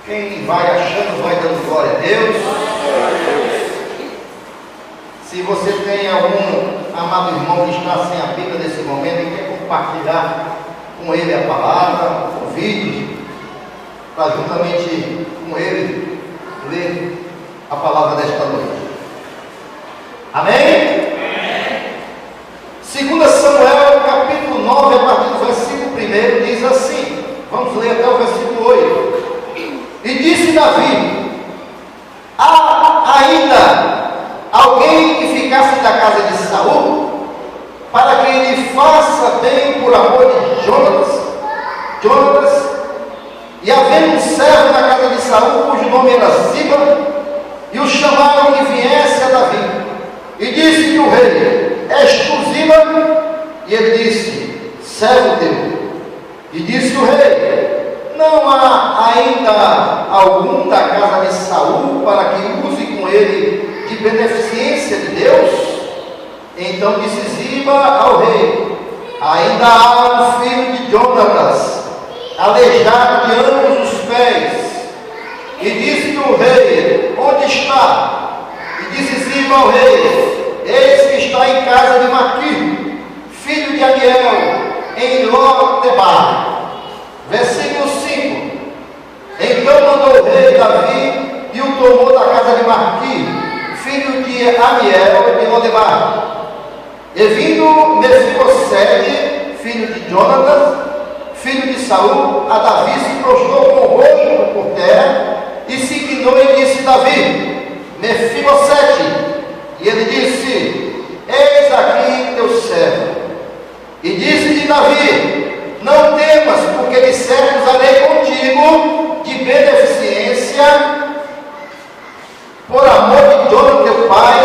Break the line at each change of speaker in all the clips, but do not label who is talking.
Quem vai achando, vai dando glória a Deus. Se você tem algum amado irmão que está sem a Bíblia nesse momento e quer compartilhar com ele a palavra, o vídeo, para juntamente com ele ler a palavra desta noite. Amém? 2 Samuel, capítulo 9, a partir do versículo 1, diz assim, vamos ler até o versículo 8. E disse Davi: há ainda alguém que ficasse da casa de Saul, para que ele faça bem por amor de Jonatas. E havendo um servo na casa de Saul, cujo nome era Ziba, e o chamaram que viesse a Davi. E disse-lhe o rei: és tu Ziba? E ele disse: servo teu. E disse o rei: não há ainda algum da casa de Saul para que use com ele de beneficência de Deus? Então disse Ziba ao rei: ainda há um filho de Jonatas, aleijado de ambos os pés. E disse-lhe o rei: onde está? E disse Ziba ao rei: eis que está em casa de Maquir, filho de Amiel, em Lodebar. Versículo 5. Então mandou o rei Davi e o tomou da casa de Maquir, filho de Amiel, de Lodebar. E vindo Mefibosete, filho de Jonatas, filho de Saul, a Davi se prostrou com o rosto por terra e se inclinou e disse: Davi, Mefibosete. E ele disse: eis aqui teu servo. E disse-lhe Davi: não temas, porque de certo usarei contigo de beneficência por amor de Jonatas teu pai,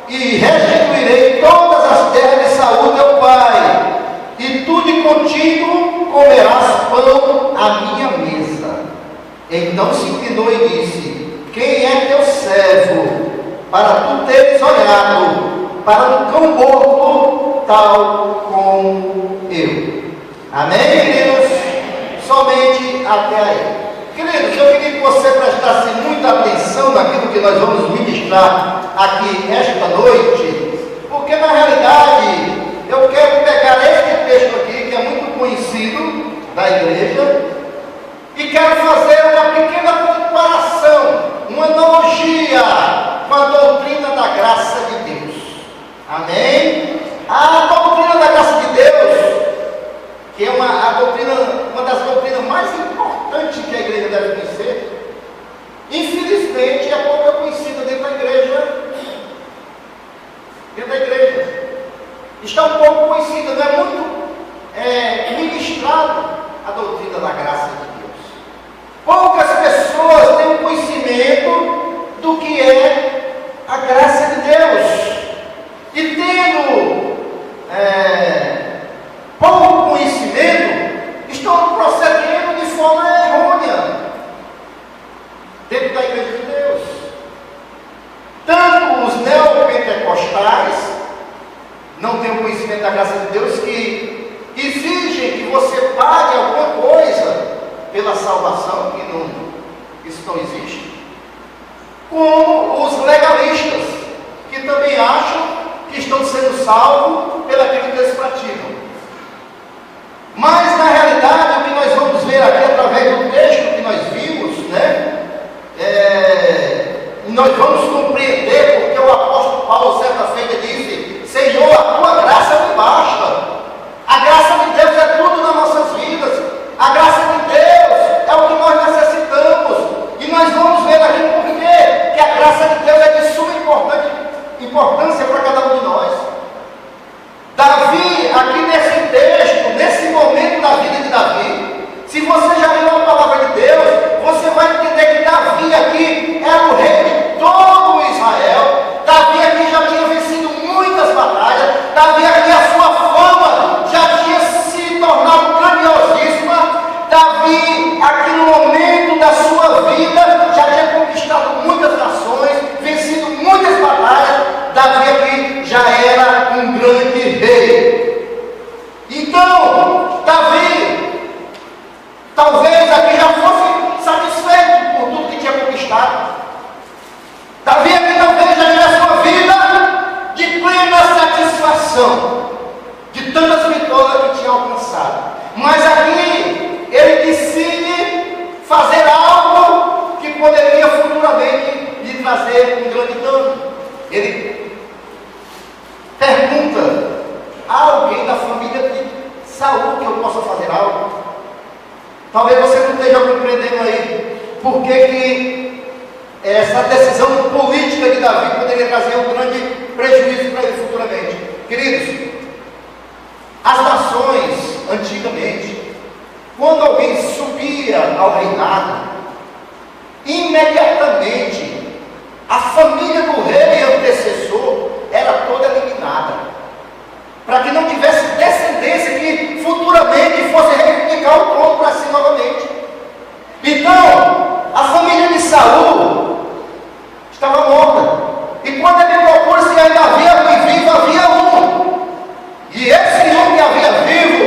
e restituirei todas as terras de Saul teu pai, e tu de contigo comerás pão à minha mesa. Então se inclinou e disse: quem é teu servo, para tu teres olhado para um cão morto, tal como eu? Amém, queridos? Somente até aí. Queridos, eu queria que você prestasse muita atenção naquilo que nós vamos ministrar aqui esta noite, porque na realidade eu quero pegar este texto aqui, que é muito conhecido da igreja, e quero fazer uma pequena comparação, uma analogia com a doutrina da graça de Deus. Amém? A doutrina da graça de Deus, que é uma das doutrinas mais importantes que a igreja deve conhecer, infelizmente é pouco conhecida dentro da igreja. Está um pouco conhecida, não é muito ministrado a doutrina da graça de Deus. Poucas pessoas têm um conhecimento do que é a graça de Deus, e tendo pouco conhecimento, estão procedendo de forma errônea dentro da igreja de Deus. Tanto os neopentecostais não têm o conhecimento da graça de Deus, que exigem que você pague alguma coisa pela salvação, que isso não existe, como os legalistas, que também acham que estão sendo salvos pelaquilo que eles praticam. Mas na realidade o que nós vamos ver aqui através do texto que nós vimos, nós vamos compreender porque o apóstolo Paulo certa feita disse: Senhor, a tua graça me basta. A graça de Deus é tudo nas nossas vidas. A graça de Deus é o que nós necessitamos. E nós vamos ver aqui por quê? Que a graça de Deus é de suma importância para cada um de nós. Davi, aqui nesse texto, nesse momento da vida de Davi, se você já leu a palavra de Deus, você vai entender que Davi aqui era o rei de todo satisfação de tantas vitórias que tinha alcançado. Mas aqui ele decide fazer algo que poderia futuramente lhe trazer um grande dano. Ele pergunta a alguém da família de Saul que eu possa fazer algo. Talvez você não esteja compreendendo aí por que essa decisão política de Davi poderia trazer um grande prejuízo para ele futuramente. Queridos, as nações antigamente, quando alguém subia ao reinado, imediatamente a família do rei antecessor era toda eliminada, para que não tivesse descendência que futuramente fosse reivindicar o trono para si novamente. Então, a família de Saul estava morta, e quando ele procura se ainda havia alguém vivo, havia um, e esse um que havia vivo,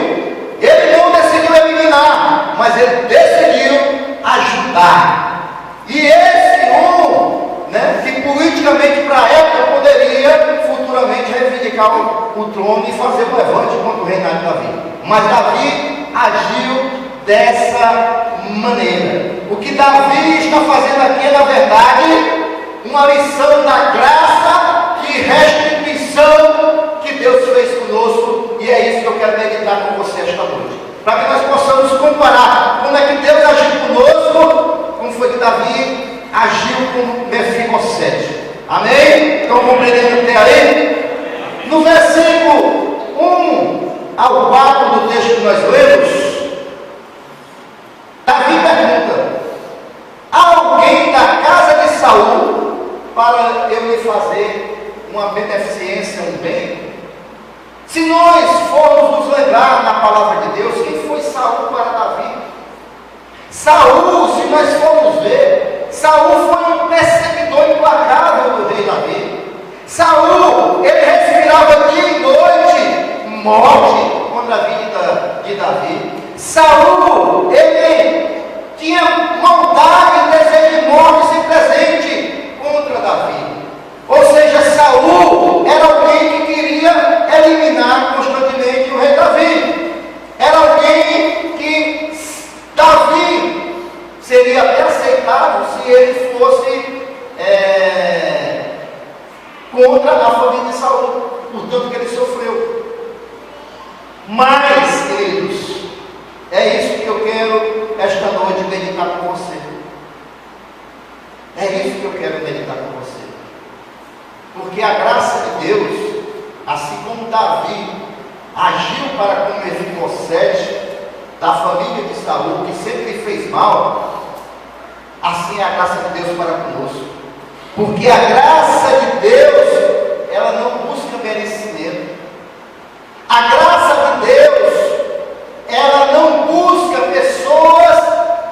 ele não decidiu eliminar, mas ele decidiu ajudar. E esse um, que politicamente para a época poderia futuramente reivindicar o trono e fazer um levante contra o reinado de Davi. Mas Davi agiu dessa maneira. O que Davi está fazendo aqui é, na verdade, uma lição da graça e restituição que Deus fez conosco, e é isso que eu quero meditar com você esta noite, para que nós possamos comparar como é que Deus agiu conosco, como foi que Davi agiu com Mefibosete. Amém? Estão compreendendo até aí? No versículo 1 ao 4 do texto que nós lemos, Davi pergunta: há alguém da casa de Saul para eu lhe fazer uma beneficência, um bem? Se nós formos nos lembrar na palavra de Deus, quem foi Saul para Davi? Saul, se nós formos ver, Saul foi um perseguidor implacável do rei Davi. Saul, ele respirava dia e noite morte contra a vida de Davi. Saul, ele tinha maldade e desejo de morte se presente contra Davi. Ou seja, Saul era alguém que queria eliminar constantemente o rei Davi. Era alguém que Davi seria até aceitável se ele fosse contra a família de Saul, portanto que ele sofreu. Mas, queridos, é isso que eu quero esta noite meditar com você. É isso que eu quero meditar com você. Porque a graça de Deus, assim como Davi agiu para com Mefibosete, da família de Saul, que sempre fez mal, assim é a graça de Deus para conosco. Porque a graça de Deus, ela não busca merecimento. A graça de Deus, ela não busca pessoas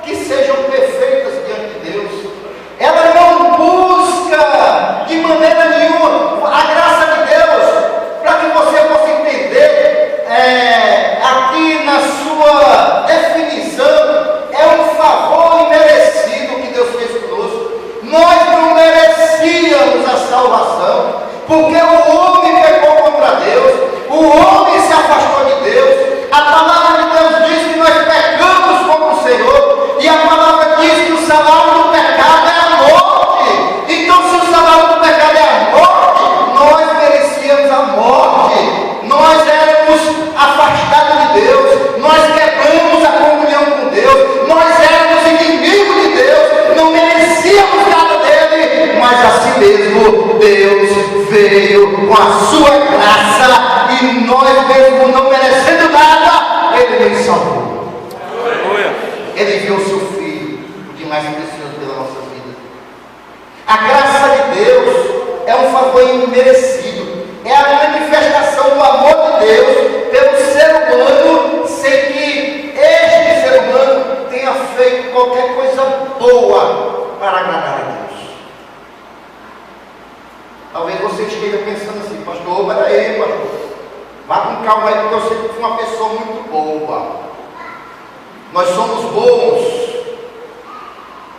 que sejam perfeitas diante de Deus. Ela não busca de maneira nenhuma. A graça de Deus, para que você possa entender, aqui na sua definição, é um favor imerecido que Deus fez conosco. Nós não merecíamos a salvação, porque o homem pecou contra Deus, o homem se afastou de Deus. A palavra de Deus diz que nós pecamos contra o Senhor, e a palavra diz que o salário do pecado é a morte. Então, se o salário do pecado é a morte, nós merecíamos a morte. Nós éramos afastados de Deus, nós quebramos a comunhão com Deus, nós éramos inimigos de Deus, não merecíamos nada dele, mas assim mesmo Deus veio com a sua graça, e nós mesmo não merecendo nada, Ele nos salvou. Ele enviou o seu Filho, o de mais precioso pela nossa vida. A graça de Deus é um favor imerecido, é a manifestação do amor de Deus pelo ser humano, sem que este ser humano tenha feito qualquer coisa boa para agradar a Deus. Talvez você esteja pensando assim: pastor, peraí, pastor, vá com calma aí, porque eu sempre fui uma pessoa muito boa. Nós somos bons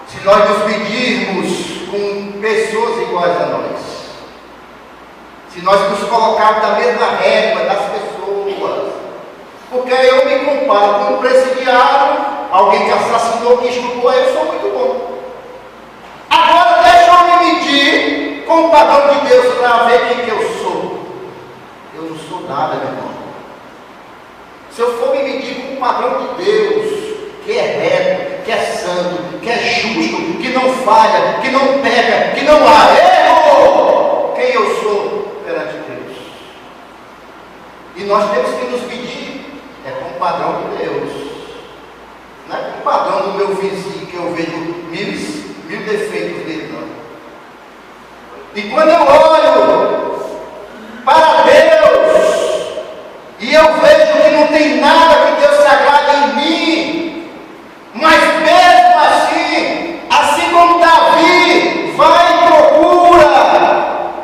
se nós nos medirmos com pessoas iguais a nós. Se nós nos colocarmos na mesma régua das pessoas, porque eu me comparo com um presidiário, alguém que assassinou, que estuprou, eu sou muito bom. Agora deixa eu me medir com o padrão de Deus para ver quem que eu sou. Eu não sou nada, meu irmão. Se eu for me medir com o padrão de Deus, que é reto, que é santo, que é justo, que não falha, que não pega, que não há erro, quem eu sou perante Deus? E nós temos que nos medir com o padrão de Deus, não é com o padrão do meu vizinho, que eu vejo mil defeitos dele, não. E quando eu olho para Deus e eu vejo que não tem nada que Deus se agrade em mim, mas mesmo assim como Davi vai e procura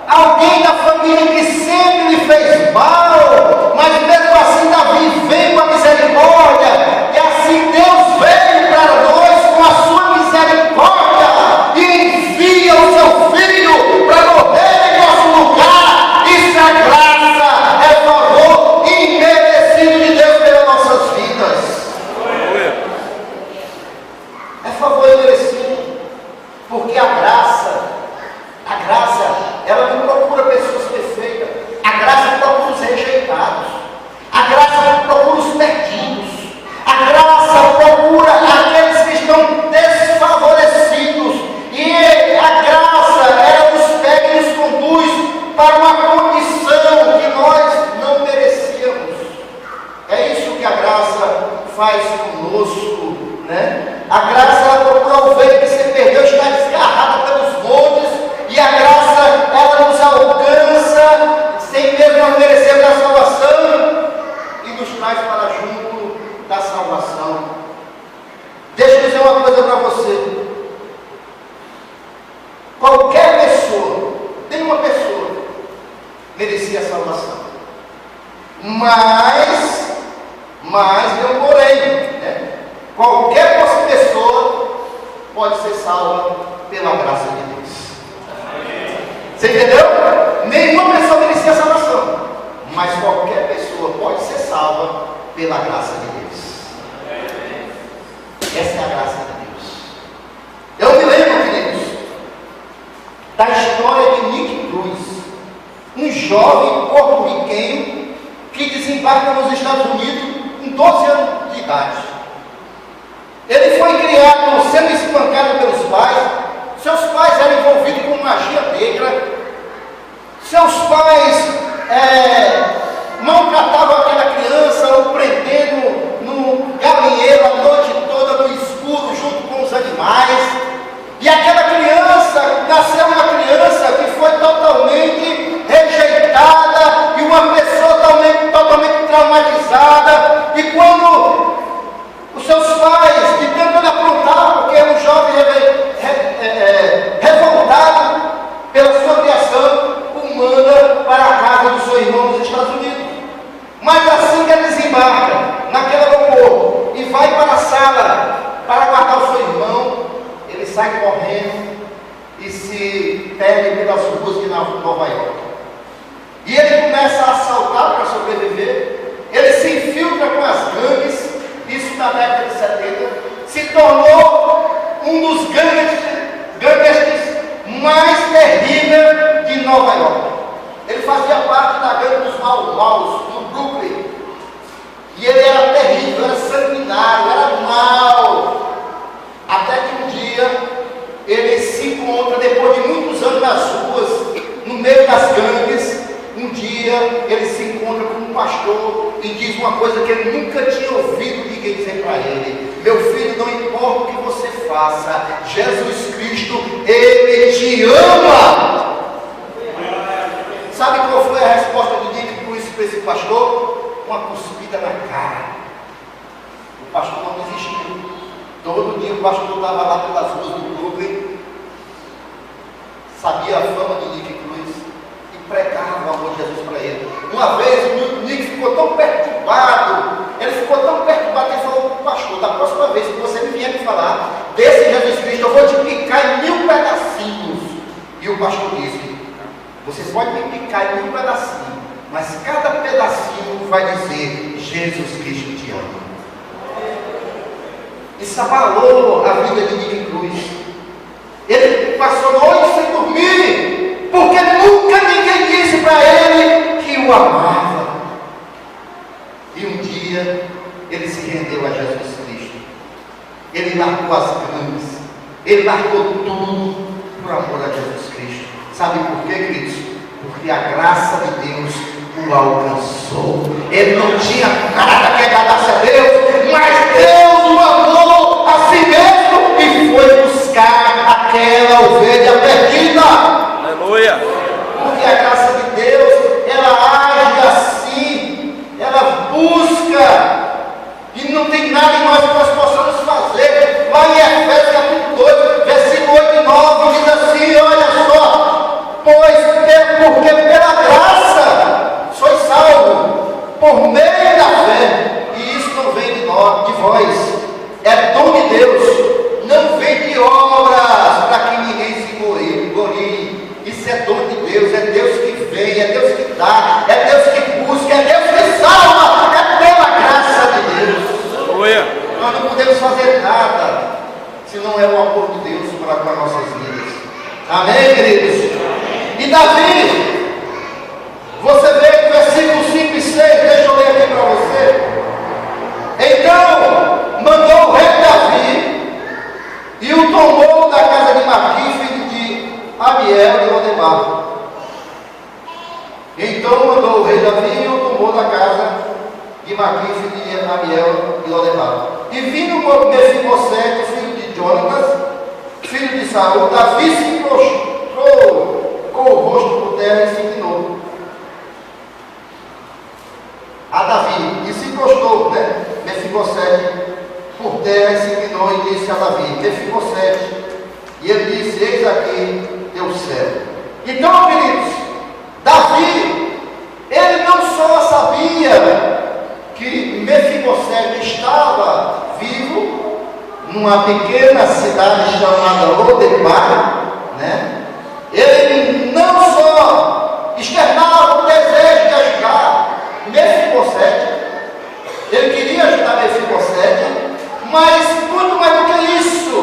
alguém da família que sempre lhe fez mal, mas mesmo assim Davi vem com a misericórdia, e assim Deus veio para nós com a sua misericórdia e envia o seu filho para morrer em nosso lugar. Isso é graça, é favor imerecido de Deus pelas nossas vidas. É favor imerecido, porque a graça, ela não procura pessoas perfeitas, a graça procura os rejeitados, a graça procura os perdidos, a graça procura aqueles que estão desfavorecidos, e a graça, ela nos pega e nos conduz para uma condição que nós não merecíamos. É isso que a graça faz conosco, né? A graça, ela procura a ovelha que se perdeu, está desgarrada pelos montes, e a graça, ela nos alcança sem mesmo nós merecermos a salvação e nos traz para junto da salvação. Deixa eu dizer uma coisa para você. Qualquer pessoa, nenhuma pessoa merecia a salvação, mas tem um porém, né? Qualquer pessoa pode ser salva pela graça de Deus. Você entendeu? Nenhuma pessoa merecia a salvação, mas qualquer pessoa pode ser salva pela graça de Deus. Essa é a graça de Deus. Eu me lembro, queridos, da história de Nick Cruz, um jovem porto-riquenho que desembarca nos Estados Unidos com 12 anos de idade. Ele foi criado sendo espancado pelos pais. Seus pais eram envolvidos com magia negra. Seus pais maltratavam aquela criança, o prendendo no galinheiro a noite toda no escuro, junto com os animais. E aquela criança, nasceu uma criança que foi totalmente rejeitada, e uma pessoa totalmente traumatizada. E quando os seus pais, de tanto ele aprontar, porque é um jovem revoltado pela sua criação, o manda para a casa do seu irmão nos Estados Unidos. Mas assim que ele desembarca naquele aeroporto e vai para a sala para guardar o seu irmão, ele sai correndo e se perde pelas ruas de Nova York. E ele começa a assaltar para sobreviver. Ele se infiltra com as gangues, isso na década de 70, se tornou um dos gangsters mais terríveis de Nova York. Ele fazia parte da gangue dos maus, do Brooklyn. E ele era terrível, era sanguinário, era mau. Até que um dia ele se encontra, depois de muitos anos nas ruas, no meio das gangues. Um dia ele se encontra com um pastor e diz uma coisa que ele nunca tinha ouvido ninguém dizer para ele: meu filho, não importa o que você faça, Jesus Cristo, Ele te ama. Sabe qual foi a resposta de Nick Cruz para esse pastor? Uma cuspida na cara. O pastor não desistiu. Todo dia o pastor estava lá pelas ruas do Brooklyn, sabia a fama de Nick Cruz e pregava o amor de Jesus para ele. Uma vez o Nick ficou tão perturbado, ele falou: pastor, da próxima vez que você me vier me falar desse Jesus Cristo, eu vou te picar em 1000 pedacinhos. E o pastor disse: Você pode me picar em um pedacinho, mas cada pedacinho vai dizer: Jesus Cristo te ama. Isso abalou a vida de Nick Cruz. Ele passou noites sem dormir, porque nunca ninguém disse para ele que o amava. E um dia ele se rendeu a Jesus Cristo. Ele largou as grandes, ele largou tudo por amor a Jesus Cristo. Sabe por quê, queridos? Porque a graça de Deus o alcançou. Ele não tinha nada que agradasse a Deus, mas Deus o amou a si mesmo e foi buscar aquela ovelha perdida.
Aleluia!
Porque a graça de Deus, ela age assim, ela busca, e não tem nada que nós possamos fazer. Lá em Efésios capítulo 2, versículo 8 e 9, diz assim: olha só, porque pela graça sois salvos, por meio da fé, e isso não vem de nós, de vós, é dom de Deus, não vem de obras, para que ninguém se glorie. Isso é dom de Deus, é Deus que vem, é Deus que dá, é Deus que busca, é Deus que salva, é pela graça de Deus.
Aleluia!
Nós não podemos fazer nada se não é o amor de Deus para com as nossas vidas. Amém, queridos? E Davi, você vê no versículo 5 e 6, deixa eu ler aqui para você. Então mandou o rei Davi e o tomou da casa de Maquim, filho de Amiel e Lodebar. Então mandou o rei Davi e o tomou da casa de Maquim, filho de Amiel e Lodebar. E vindo Mefibosete, filho de Jonatas, filho de Saul, Davi se prostrou com o rosto por terra e se inclinou a Davi, e se prostrou, Mefibosete, por terra e se inclinou e disse a Davi: Mefibosete. E ele disse: eis aqui teu servo. Então, queridos, Davi, ele não só sabia que Mefibosete estava vivo numa pequena cidade chamada Lodebar, ele não só externava o desejo de ajudar Mefibosete, ele queria ajudar Mefibosete, mas muito mais do que isso,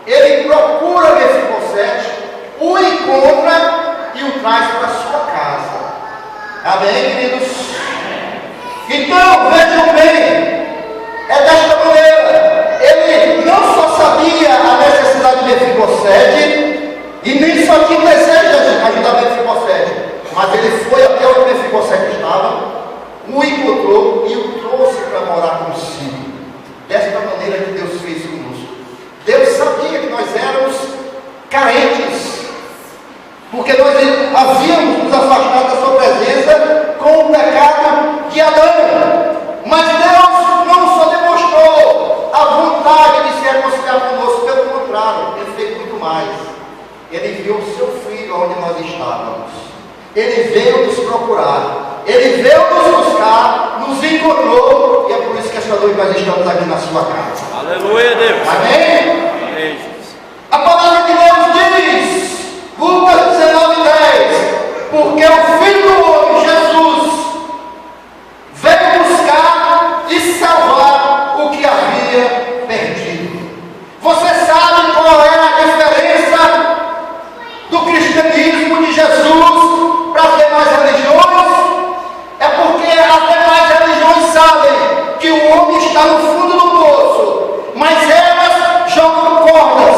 ele procura Mefibosete, o encontra e o traz para sua casa. Amém, queridos? Então, vejam bem, é desta maneira. Ele não só sabia a necessidade de Mefibosete, e nem só tinha desejo de ajudar Mefibosete, mas ele foi até onde Mefibosete estava, o encontrou e o trouxe para morar consigo. Desta maneira que Deus fez conosco. Deus sabia que nós éramos carentes, porque nós havíamos nos afastado da sua presença com o pecado de Adão. Mas Deus não só demonstrou a vontade de se reconciliar conosco, pelo contrário, Ele fez muito mais. Ele enviou o seu Filho onde nós estávamos. Ele veio nos procurar, Ele veio nos buscar, nos encontrou, e é por isso que esta noite nós estamos aqui na sua casa.
Aleluia, Deus!
Amém?
Amém, Jesus.
A palavra de Deus diz, Lucas 19:10, porque o Filho do Homem, Jesus, veio buscar e salvar o que havia perdido. Você sabe qual é a diferença do cristianismo de Jesus para as demais religiões? É porque as demais religiões sabem que o homem está no fundo do poço, mas elas jogam cordas,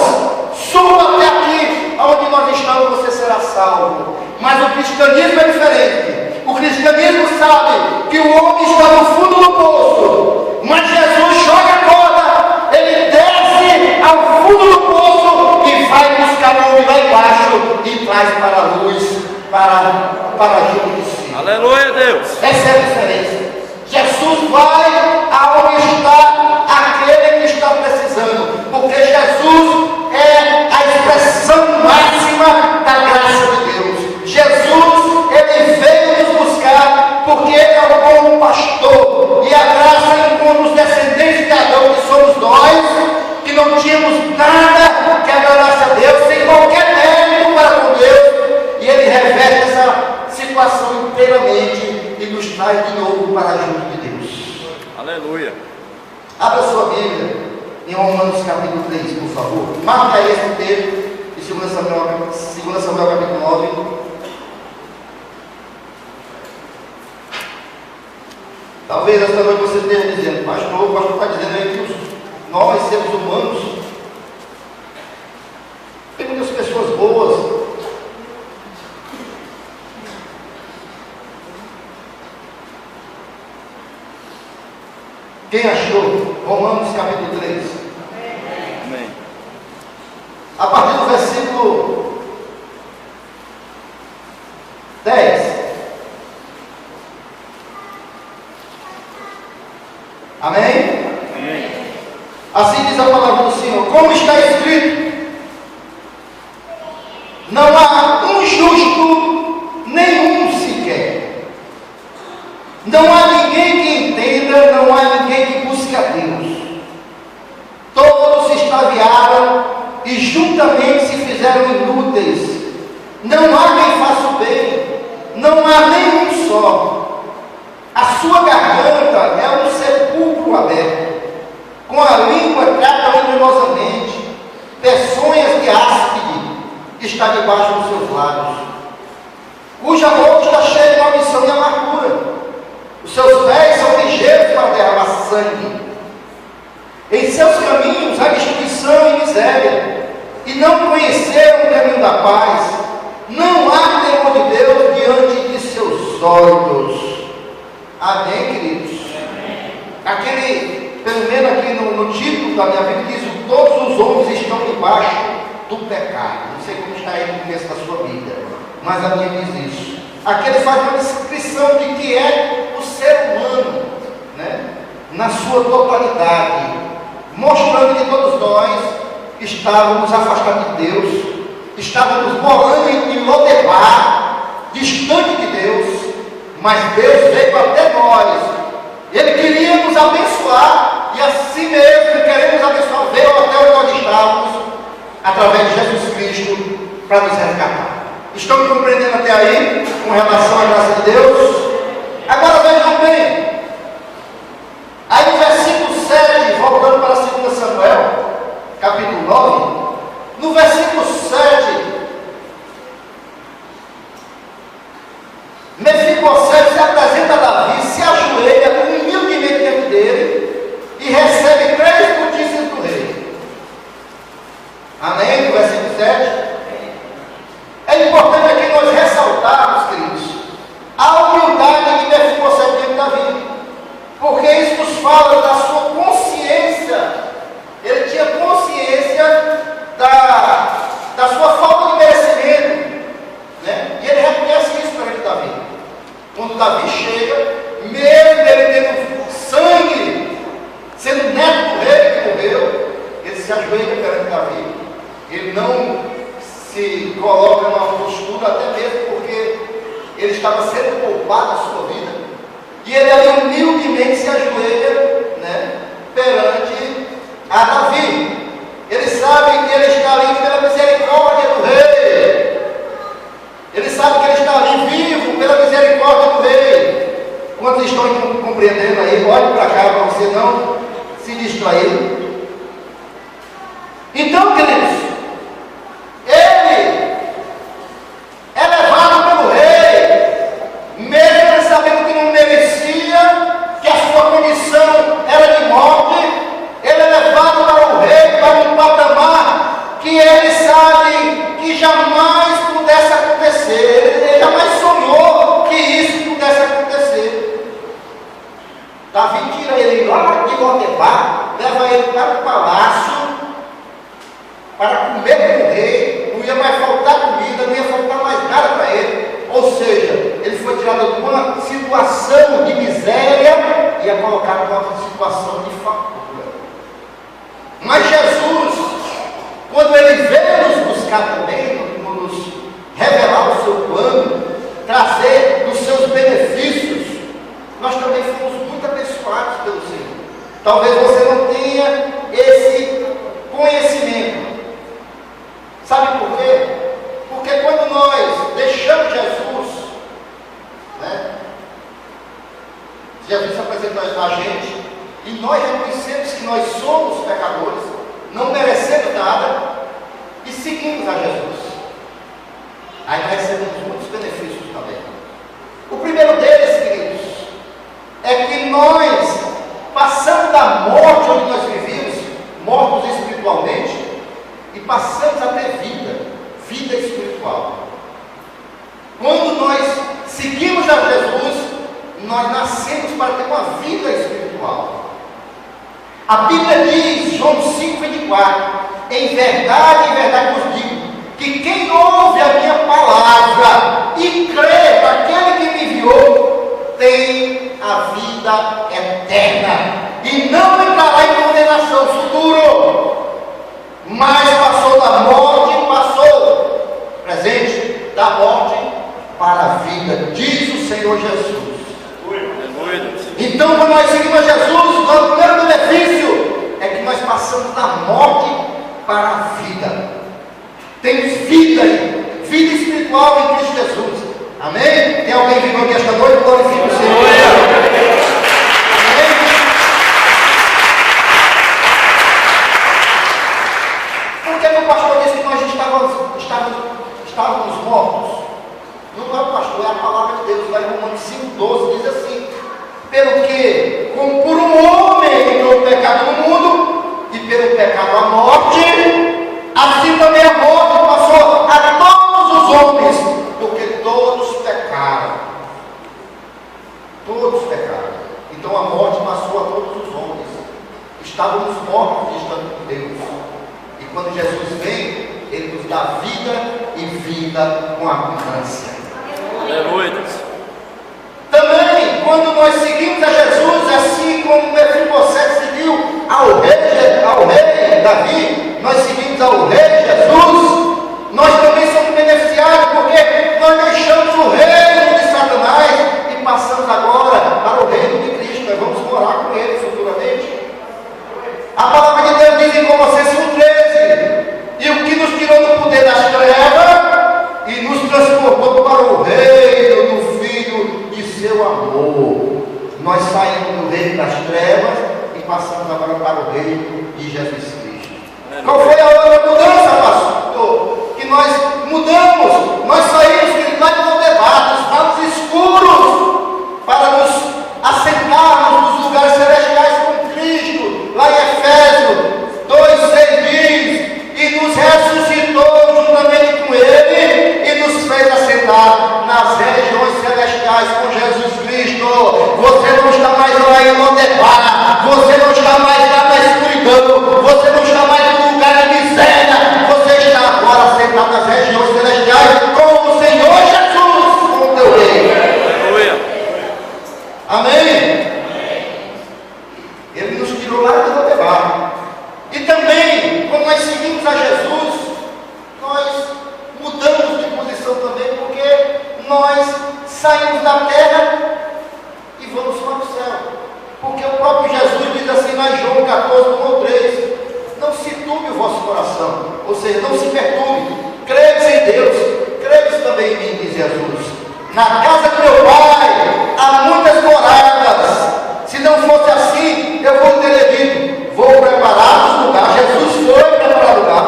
suba até aqui, onde nós estamos, você será salvo. Mas o cristianismo é diferente. O cristianismo sabe que o homem está no fundo do poço, mas Jesus joga a corda, ele desce ao fundo do poço e vai buscar o homem lá embaixo e traz para a luz, para junto de si.
Aleluia, Deus!
Essa é a diferença. Jesus vai aonde está aquele que está precisando, porque Jesus é a expressão máxima da graça de Deus. Jesus, ele veio nos buscar porque ele é o bom pastor, e a graça encontra os descendentes de Adão, que somos nós, que não tínhamos nada que adorasse a Deus, sem qualquer mérito para com Deus, e ele reverte nos traz de novo para junto de Deus.
Aleluia.
Abra sua Bíblia em Romanos capítulo 3, por favor. Marca aí esse texto de 2 Samuel capítulo 9. Talvez esta noite você esteja dizendo, pastor, o pastor está dizendo aí que nós, seres humanos, tem muitas pessoas boas. Quem achou? Romanos capítulo 3.
Amém.
A partir do versículo 10. Amém?
Amém.
Assim diz a palavra do Senhor. Como está escrito: não há um justo, nenhum sequer. Não há ninguém que entenda, não há ninguém que busque a Deus. Todos se extraviaram e juntamente se fizeram inúteis. Não há quem faça o bem, não há nenhum só. A sua garganta é um sepulcro aberto, com a língua trata vendenosamente, peçonhas de áspide está debaixo dos seus lábios, cuja boca está cheia de maldição e amargura. Os seus pés são ligeiros para derramar sangue. Em seus caminhos há destruição e miséria, e não conheceram o caminho da paz. Não há temor de Deus diante de seus olhos. Amém, queridos? Amém. Pelo menos aqui no título da minha Bíblia, diz: todos os homens estão debaixo do pecado. Não sei como está aí no começo da sua Bíblia, mas a minha diz isso. Aqui ele faz uma descrição de que é o ser humano, né? Na sua totalidade, mostrando que todos nós estávamos afastados de Deus, estávamos morando em Lodebar, distante de Deus, mas Deus veio até nós. Ele queria nos abençoar, e assim mesmo queremos abençoar, veio até onde nós estávamos, através de Jesus Cristo, para nos resgatar. Estão me compreendendo até aí, com relação à graça de Deus? Agora vejam bem, aí no versículo 7, voltando para 2 Samuel, capítulo 9, no versículo 7, Mefibosete se apresenta a Davi, se ajoelha humildemente diante dele e recebe 3 notícias do rei. Amém? No versículo 7. É importante aqui nós ressaltarmos, queridos, a humildade de Mefibosete diante de Davi, porque isso nos fala da sua consciência. Ele tinha consciência da sua falta de merecimento, né? E ele reconhece isso perante Davi. Quando Davi chega, mesmo ele tendo sangue, sendo neto do rei que morreu, ele se ajoelha perante Davi. Ele não se coloca numa postura, até mesmo porque ele estava sendo poupado da sua vida, e ele ali humildemente se ajoelha, né, perante a Davi. Ele sabe que ele está ali pela misericórdia do rei, ele sabe que ele está ali vivo pela misericórdia do rei. Quantos estão compreendendo aí? Olhe para cá para você não se distrair. Então, queridos, ele é levado pelo rei, mesmo ele sabendo que não merecia, que a sua condição era de morte. Ele é levado para o rei, para um patamar que ele sabe que jamais pudesse acontecer. Ele jamais sonhou que isso pudesse acontecer. Davi tira ele lá de Lodebar, leva ele para o palácio para comer com o rei. Não ia mais faltar comida, não ia faltar mais nada para ele. Ou seja, ele foi tirado de uma situação de miséria e é colocado numa situação de fartura. Mas Jesus, quando ele veio nos buscar também, nos revelar o seu plano, trazer os seus benefícios, nós também fomos muito abençoados pelo Senhor. Talvez você não tenha esse conhecimento. Sabe por quê? Porque quando nós deixamos Jesus, né, Jesus se apresenta a gente e nós reconhecemos que nós somos pecadores, não merecendo nada e seguimos a Jesus. Aí nós recebemos muitos benefícios também. O primeiro deles, queridos, é que nós passamos da morte onde nós vivíamos, mortos espiritualmente, e passamos a ter vida espiritual. Quando nós seguimos a Jesus, nós nascemos para ter uma vida espiritual. A Bíblia diz, João 5,24, em verdade vos digo, que quem ouve a minha palavra e crê naquele que me enviou, tem a vida eterna, e não entrará em condenação futuro, mas passou da morte, presente, da morte para a vida, diz o Senhor Jesus. Então, quando nós seguimos a Jesus, o primeiro benefício é que nós passamos da morte para a vida. Temos vida espiritual em Cristo Jesus. Amém? Tem alguém vivo aqui esta noite? Glorifica o Senhor. Amém? Por que o pastor disse que nós estávamos mortos? Não é o pastor, é a palavra de Deus. Lá em Romanos 5,12 diz assim: pelo que, como por um homem entrou o pecado no mundo, e pelo pecado a morte, assim também a morte passou a todos os homens, porque todos pecaram. Todos pecaram. Então a morte passou a todos os homens. Estávamos mortos distante de Deus. E quando Jesus vem, Ele nos dá vida e vida com abundância.
Aleluia.
Também, quando nós seguimos a Jesus, assim como Mefibosete seguiu ao rei Davi, nós seguimos ao rei Jesus, nós também somos beneficiados, porque nós deixamos o reino de Satanás e passamos agora para o reino de Cristo. Nós vamos morar com ele futuramente. A palavra de Deus diz em Colossenses 1,13: e o que nos tirou do poder das trevas e nos transportou para o reino do Filho de seu amor. Nós saímos do reino das trevas e passamos agora para o reino de Jesus Cristo. Qual foi a outra mudança, pastor? Que nós mudamos, nós saímos lá de debates, para os escuros, para nos assentarmos nos lugares celestiais com Cristo. Lá em Efésios 2,6 diz: e nos ressuscitou juntamente com Ele e nos fez assentar nas regiões celestiais com Jesus Cristo. Você não está mais lá em Lodebar, você não está mais lá na escuridão, você não está mais no lugar de miséria, você está agora sentado nas regiões celestiais com o Senhor Jesus, com o teu Rei. Aleluia. Amém? Ele nos tirou lá de Lodebar. E também, quando nós seguimos a Jesus, nós mudamos de posição também, porque nós saímos da terra e vamos para o céu. Porque o próprio Jesus diz assim lá em João 14:3: não se turbe o vosso coração, ou seja, não se perturbe, credes em Deus, credes também em mim, diz Jesus. Na casa do meu Pai há muitas moradas, se não fosse assim, eu vou ter dito: vou preparar os lugares. Jesus foi preparar lugar.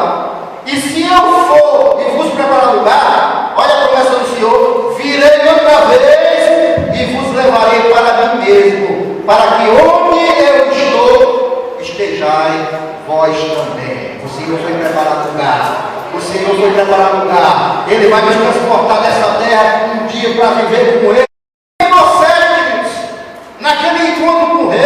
E se eu for e vos preparar lugar, olha a promessa do Senhor: virei outra vez e vos levarei para mim mesmo, para que onde eu estou, estejais vós também. O Senhor foi preparar lugar. O Senhor foi preparar lugar. Ele vai nos transportar dessa terra um dia para viver com Ele. Naquele encontro com o rei,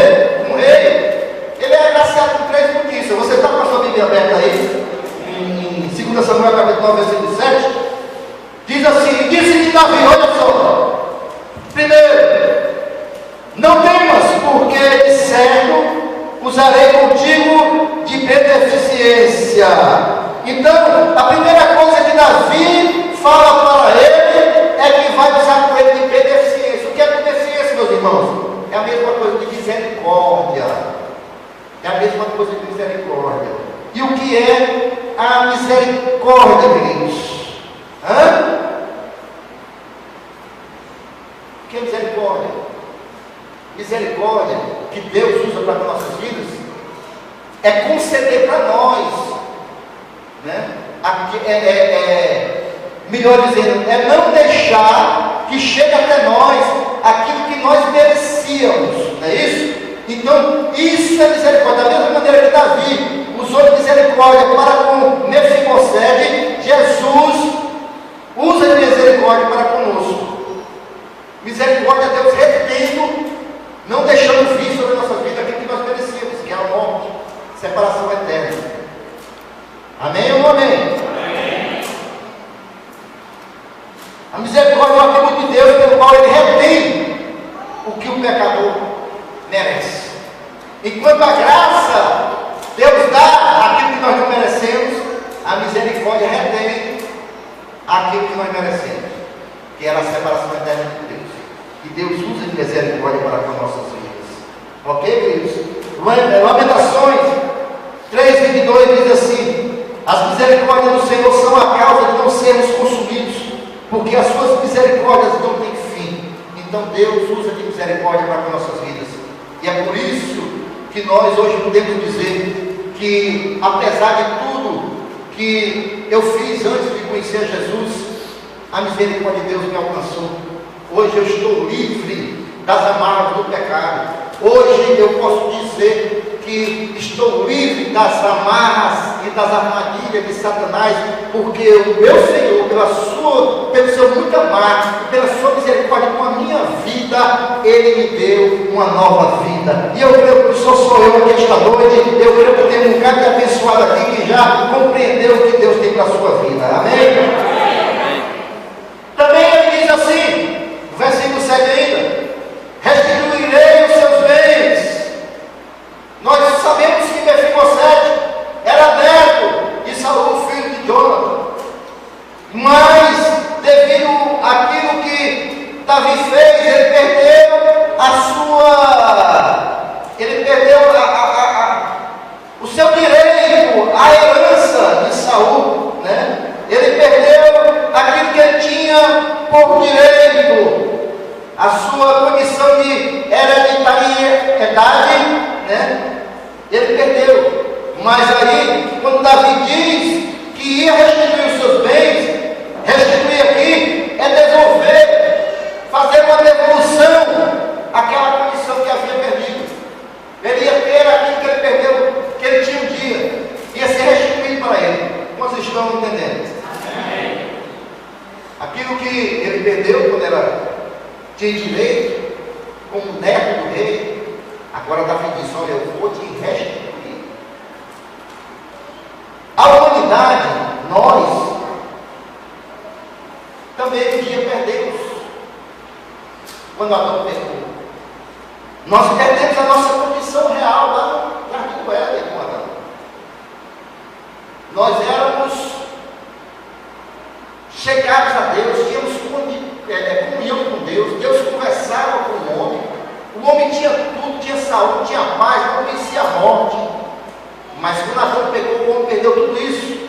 ele é agraciado com 3 notícias. Você está com a sua Bíblia aberta aí? Em 2 Samuel capítulo 9, versículo 7. Diz assim: disse-lhe Davi, olha só. Primeiro, não temas, porque de certo usarei contigo de beneficência. Então, a primeira coisa que Davi fala para ele é que vai usar com ele de beneficência. O que é beneficência, meus irmãos? É a mesma coisa de misericórdia. É a mesma coisa de misericórdia. E o que é a misericórdia, queridos? O que é misericórdia? misericórdia que Deus usa para as nossas vidas é conceder para nós, né? Melhor dizendo, é não deixar que chegue até nós aquilo que nós merecíamos, não é isso? Então, isso é misericórdia. Da mesma maneira que Davi usou de misericórdia para com Mefibosete, Jesus usa de misericórdia para conosco. Misericórdia é Deus retendo, não deixando vir sobre a nossa vida aquilo que nós merecíamos, que é a morte, separação eterna. Amém ou não amém? Amém. A misericórdia é o atributo de Deus pelo qual Ele retém o que o pecador merece. Enquanto a graça, Deus dá aquilo que nós não merecemos, a misericórdia retém aquilo que nós merecemos, que era a separação eterna de Deus. E Deus usa de misericórdia para com nossas vidas. Ok, queridos? Lamentações 3:22 diz assim: as misericórdias do Senhor são a causa de não sermos consumidos, porque as suas misericórdias não têm fim. Então Deus usa de misericórdia para com nossas vidas. E é por isso que nós hoje podemos dizer que, apesar de tudo que eu fiz antes de conhecer Jesus, a misericórdia de Deus me alcançou. Hoje eu estou livre das amarras do pecado. Hoje eu posso dizer que estou livre das amarras e das armadilhas de Satanás, porque o meu Senhor, pelo seu muito amar, pela sua misericórdia com a minha vida, Ele me deu uma nova vida. E eu creio que sou eu aqui esta noite, eu creio que tem um bocado de abençoado aqui que já compreendeu o que Deus tem para a sua vida. Amém? Também ele diz assim, no versículo 7 ainda: restituirei os seus bens. Nós sabemos que Mefibosete era neto de Saul, filho de Jonathan, mas devido àquilo que Davi fez, ele perdeu o seu direito à herança de Saul, né? Ele perdeu aquilo que ele tinha por direito, a sua condição de hereditariedade, né? Ele perdeu. Mas aí, quando Davi diz que ia restituir os seus bens, restituir aqui é devolver, fazer uma devolução àquela condição que havia perdido. Ele ia ter aquilo que ele perdeu, que ele tinha um dia, ia ser restituído para ele. Vocês estão entendendo? Aquilo que ele perdeu quando tinha direito, como neto do rei, agora Davi diz: olha, eu vou te restituir. A humanidade, nós, também um dia perdemos, quando Adão pecou. Nós perdemos a nossa condição real lá no Jardim do Éden com Adão. Nós éramos chegados a Deus, tínhamos comunhão com Deus, Deus conversava com o homem tinha tudo, tinha saúde, tinha paz, não conhecia a morte. Mas quando Adão pecou, o homem perdeu tudo isso.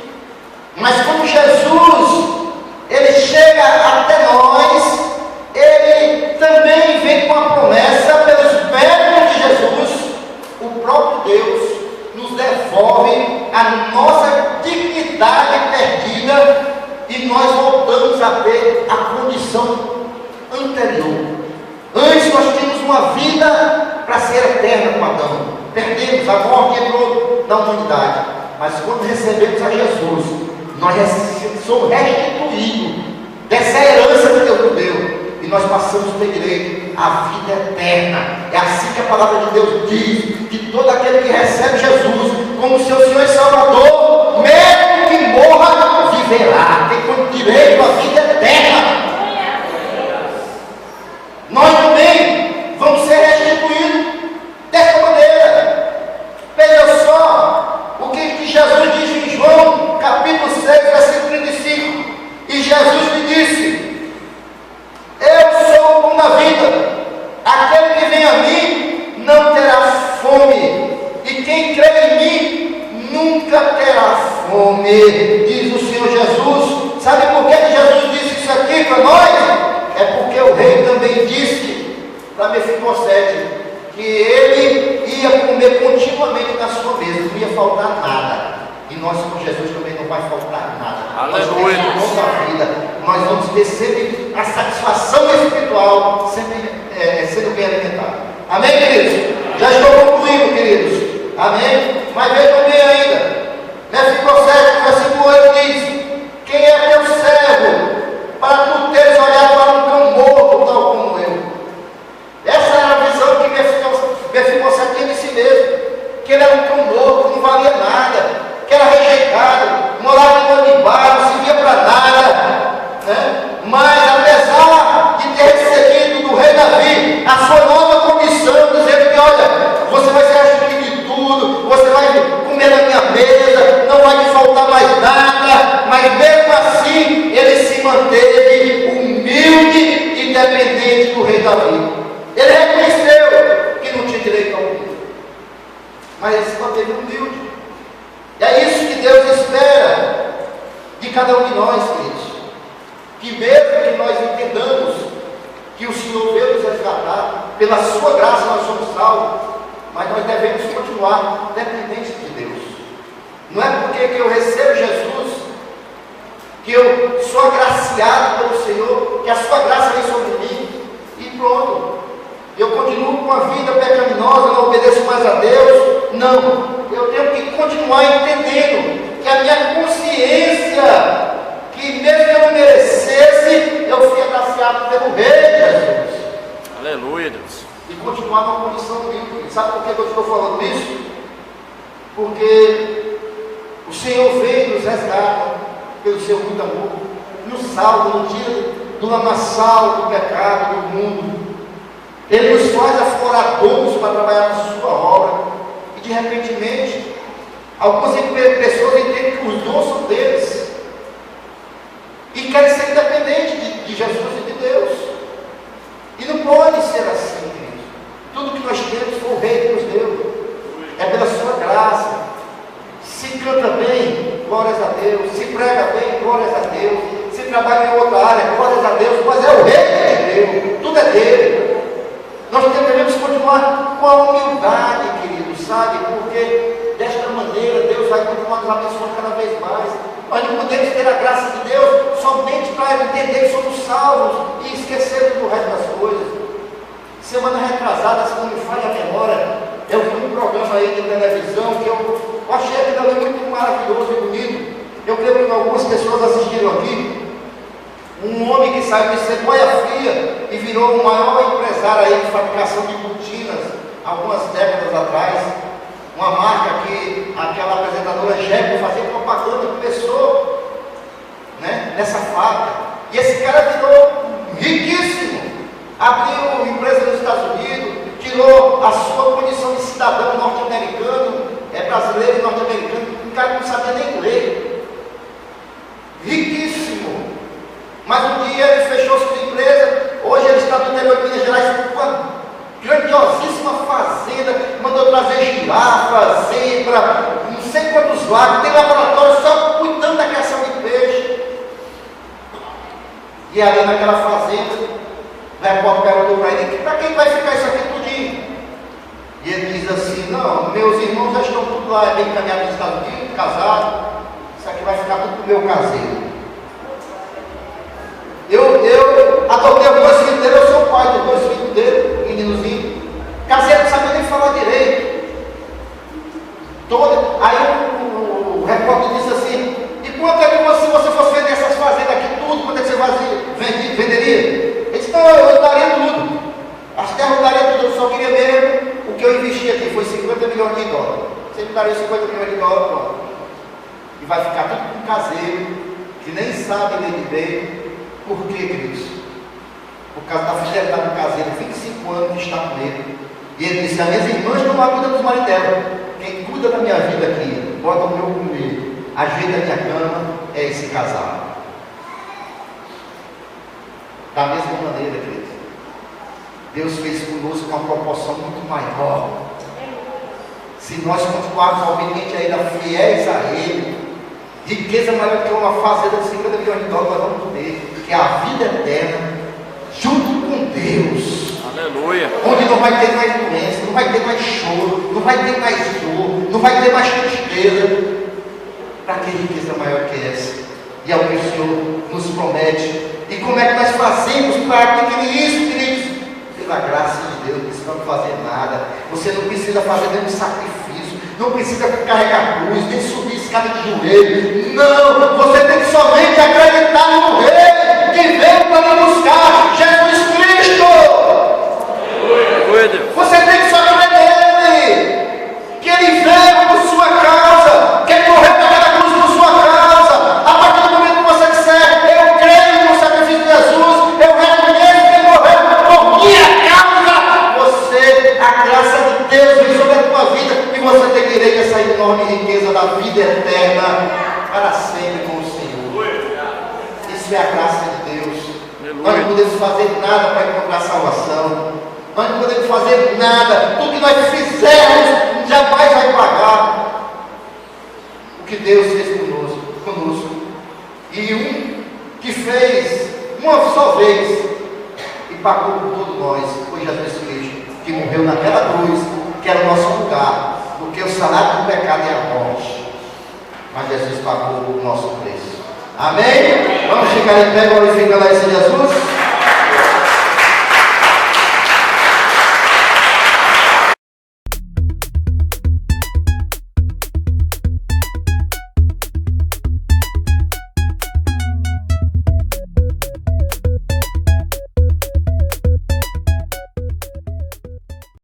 Mas quando Jesus, ele chega até nós, ele também vem com a promessa, pelos méritos de Jesus, o próprio Deus nos devolve a nossa dignidade perdida e nós voltamos a ter a condição anterior. Antes nós tínhamos uma vida para ser eterna com Adão. Perdemos, a morte entrou na humanidade. Mas quando recebemos a Jesus, nós somos restituídos dessa herança que Deus nos deu. E nós passamos a ter direito à vida eterna. É assim que a palavra de Deus diz: que todo aquele que recebe Jesus como seu Senhor e Salvador, mesmo que morra, viverá. Tem direito à vida eterna. Nós também vamos ser restituídos dessa maneira. Veja só o que Jesus diz em João capítulo 6, versículo 35. E Jesus lhe disse: eu sou o pão da vida, aquele que vem a mim não terá fome, e quem crê em mim nunca terá fome, diz o Senhor Jesus. Sabe por que Jesus disse isso aqui para nós? É porque o rei também disse para Mefibosete: que ele ia comer continuamente na sua mesa, não ia faltar nada. E nós com Jesus também não vai faltar nada.
Aleluia.
Nós toda a vida, nós vamos ter sempre a satisfação espiritual, sempre sendo bem alimentado. Amém, queridos? Já estou concluindo, queridos. Amém? Mas vejam bem ainda. Mefibosete, versículo 8 diz: quem é teu servo para tu teres olhado para um cão morto, tal como eu? Essa era a visão que Mefibosete tinha de si mesmo, que ele era um cão morto, não valia nada, que era rejeitado, morava em um animal, não servia para nada, né? Mas apesar de ter recebido do rei Davi a sua nova comissão, dizendo que olha, você vai ser ajudo de tudo, você vai comer na minha mesa, não vai te faltar mais nada, mas mesmo assim ele se manteve humilde e dependente do rei Davi. Ele reconheceu que não tinha direito algum, mas ele se manteve humilde. E é isso que Deus espera de cada um de nós, queridos. Que mesmo que nós entendamos que o Senhor veio nos resgatar, pela sua graça nós somos salvos, mas nós devemos continuar dependentes de Deus. Não é porque que eu recebo Jesus, que eu sou agraciado pelo Senhor, que a sua graça vem sobre mim, e pronto. Eu continuo com a vida pecaminosa, não obedeço mais a Deus. Não, eu tenho que continuar entendendo que a minha consciência, que mesmo que eu não merecesse, eu fui agraciado pelo Rei Jesus.
Aleluia, Deus.
E continuar numa condição humilde. Sabe por que eu estou falando isso? Porque o Senhor veio nos resgata pelo seu muito amor, nos salva, nos tira do lamaçal do pecado, do mundo. Ele nos faz aflorar dons para trabalhar na sua obra. E de repente, algumas pessoas entendem que os dons são deles e querem ser independentes de Jesus e de Deus. E não pode ser assim, querido. Tudo que nós temos foi o Rei que nos deu. É pela sua graça. Se canta bem, glórias a Deus. Se prega bem, glórias a Deus. Se trabalha em outra área, glórias a Deus. Mas é o Rei que deu. Tudo é dele. Nós devemos continuar com a humildade, querido, sabe? Porque desta maneira Deus vai continuar nos abençoando cada vez mais. Nós não podemos ter a graça de Deus somente para entender que somos salvos e esquecermos do resto das coisas. Semana retrasada, se não me falha a memória, eu vi um programa aí de televisão que eu achei aquilo ali muito maravilhoso e bonito. Eu creio que algumas pessoas assistiram aqui. Um homem que saiu de ser boia fria e virou o maior empresário aí de fabricação de botinas, algumas décadas atrás. Uma marca que aquela apresentadora Jeco fazia propaganda, começou, né, nessa fábrica. E esse cara virou riquíssimo. Abriu empresa nos Estados Unidos, tirou a sua condição de cidadão norte-americano, brasileiro e norte-americano, um cara que não sabia nem ler. Riquíssimo. Mas um dia ele fechou sua empresa, hoje ele está no interior de Minas Gerais com uma grandiosíssima fazenda, mandou trazer girafa, zebra, não sei quantos lagos, tem laboratório só cuidando da criação de peixe. E ali naquela fazenda, o repórter perguntou para ele: para quem vai ficar isso aqui tudinho? E ele diz assim: não, meus irmãos já estão tudo lá, bem encaminhados nos Estados Unidos, casados, isso aqui vai ficar tudo pro meu caseiro. Eu adotei os dois filhos dele, eu sou o pai dos dois filhos dele, meninozinho. Caseiro não sabia nem falar direito. Aí o repórter disse assim: e quanto é que se você fosse vender essas fazendas aqui, tudo, quanto é que você venderia? Ele disse: não, eu daria tudo. As terras eu daria tudo, eu só queria mesmo o que eu investi aqui, foi 50 milhões de dólares. Você me daria 50 milhões de dólares, pronto. E vai ficar tudo com um caseiro, que nem sabe ler direito. Por quê, queridos? Por causa da fidelidade do caseiro, 25 anos que está com ele. E ele disse: as minhas irmãs não cuidam dos maridos dela. Quem cuida da minha vida aqui, bota o meu comer, ajeita a minha cama, é esse casal. Da mesma maneira, queridos, Deus fez conosco uma proporção muito maior. Se nós continuarmos obedientes a Ele, fiéis a Ele, riqueza maior que uma fazenda de 50 milhões de dólares nós vamos ter, que é a vida eterna, junto com Deus.
Aleluia. Aleluia.
Onde não vai ter mais doença, não vai ter mais choro, não vai ter mais dor, não vai ter mais tristeza. Para que riqueza maior que essa? E é o que o Senhor nos promete. E como é que nós fazemos para adquirir isso, queridos? Pela graça de Deus, não precisa fazer nada. Você não precisa fazer nenhum sacrifício, não precisa carregar cruz, nem subir escada de joelho. Não, você tem que somente acreditar no Rei que veio para nos buscar, Jesus Cristo.
Aleluia, Deus.
Você tem que só crer nele, que ele veio por sua causa, que ele morreu naquela cruz por sua causa. A partir do momento que você disser, eu creio no sacrifício de Jesus, eu reconheço que ele morreu por minha causa, você, a graça de Deus vem sobre a tua vida e você tem direito a essa enorme riqueza da vida eterna para sempre com o Senhor. Isso é a graça de Deus. Nós não podemos fazer nada para encontrar salvação. Nós não podemos fazer nada. Tudo que nós fizermos jamais vai pagar o que Deus fez conosco. E um que fez uma só vez e pagou por todos nós foi Jesus Cristo, que morreu naquela cruz, que era o nosso lugar, porque o salário do pecado é a morte. Mas Jesus pagou o nosso preço. Amém? Vamos ficar em pé glorificando a esse Jesus.